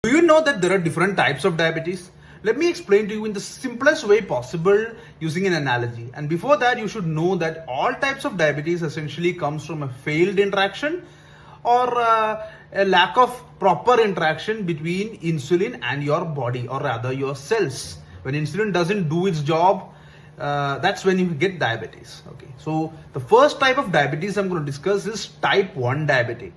Do you know that there are different types of diabetes? Let me explain to you in the simplest way possible using an analogy. And before that, you should know that all types of diabetes essentially comes from a failed interaction or a lack of proper interaction between insulin and your body, or rather your cells. When insulin doesn't do its job, that's when you get diabetes. Okay, so the first type of diabetes I'm going to discuss is type 1 diabetic.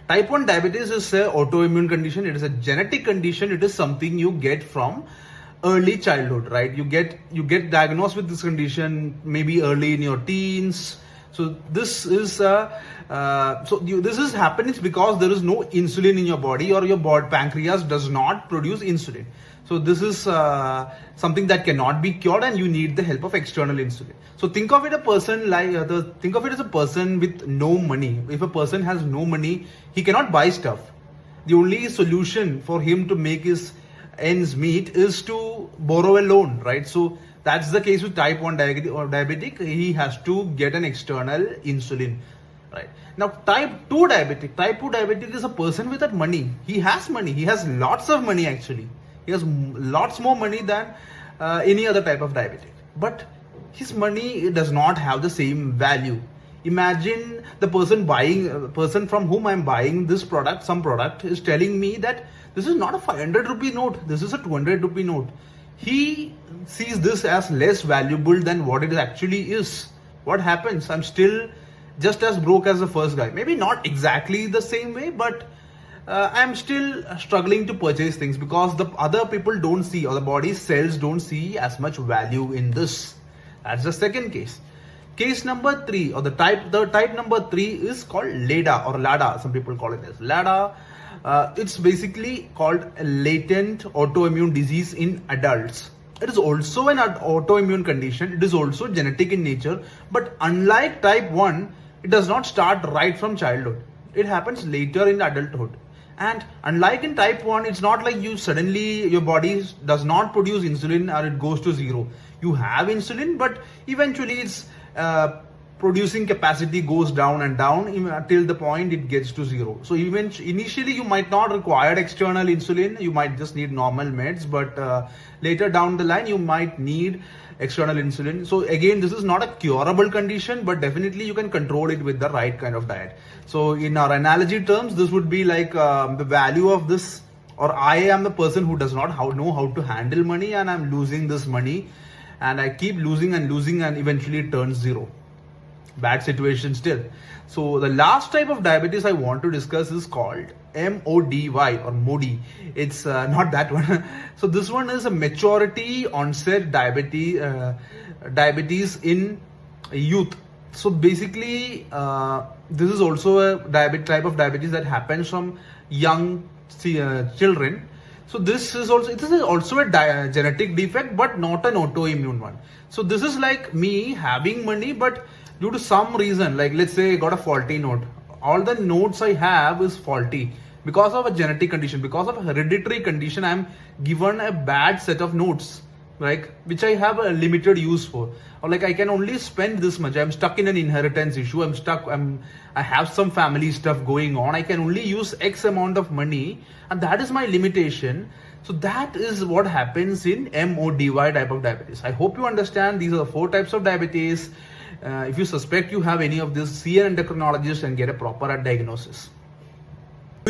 Type 1 diabetes is an autoimmune condition. It is a genetic condition. It is something you get from early childhood, right? You get diagnosed with this condition maybe early in your teens. So this is this is happening because there is no insulin in your body, or your pancreas does not produce insulin. So this is something that cannot be cured, and you need the help of external insulin. So think of it as a person with no money. If a person has no money, he cannot buy stuff. The only solution for him to make his ends meet is to borrow a loan, right? So that's the case with type 1 diabetic. He has to get an external insulin, right? Now type 2 diabetic is a person without money. He has money. He has lots of money actually. He has lots more money than any other type of diabetic. But his money does not have the same value. Imagine the person from whom I'm buying this product, some product, is telling me that this is not a 500 rupee note, this is a 200 rupee note. He sees this as less valuable than what it actually is. What happens? I'm still just as broke as the first guy. Maybe not exactly the same way, but I'm still struggling to purchase things because the other people don't see, or the body's cells don't see as much value in this. That's the second case. Case number 3, or the type number 3 is called LADA or LADA. Some people call it as LADA. It's basically called a latent autoimmune disease in adults. It is also an autoimmune condition. It is also genetic in nature, but unlike type 1, it does not start right from childhood. It happens later in adulthood. And unlike in type 1, it's not like your body does not produce insulin or it goes to zero. You have insulin, but eventually its producing capacity goes down and down until the point it gets to zero. So even initially you might not require external insulin. You might just need normal meds, but later down the line you might need external insulin. So again, this is not a curable condition, but definitely you can control it with the right kind of diet. So in our analogy terms, this would be like the value of this, or I am the person who does not know how to handle money, and I'm losing this money, and I keep losing and eventually it turns zero. Bad situation still. So the last type of diabetes I want to discuss is called MODY or MODY. It's not that one. So this one is a maturity onset diabetes in youth. So basically, this is also a type of diabetes that happens from young children. So this is also a genetic defect, but not an autoimmune one. So this is like me having money, but due to some reason, like let's say I got a faulty note. All the notes I have is faulty because of a genetic condition, because of a hereditary condition. I'm given a bad set of notes, like which I have a limited use for, or like I can only spend this much. I'm stuck in an inheritance issue. I have some family stuff going on. I can only use X amount of money, and that is my limitation. So that is what happens in MODY type of diabetes. I hope you understand. These are the 4 types of diabetes. If you suspect you have any of this, see an endocrinologist and get a proper diagnosis.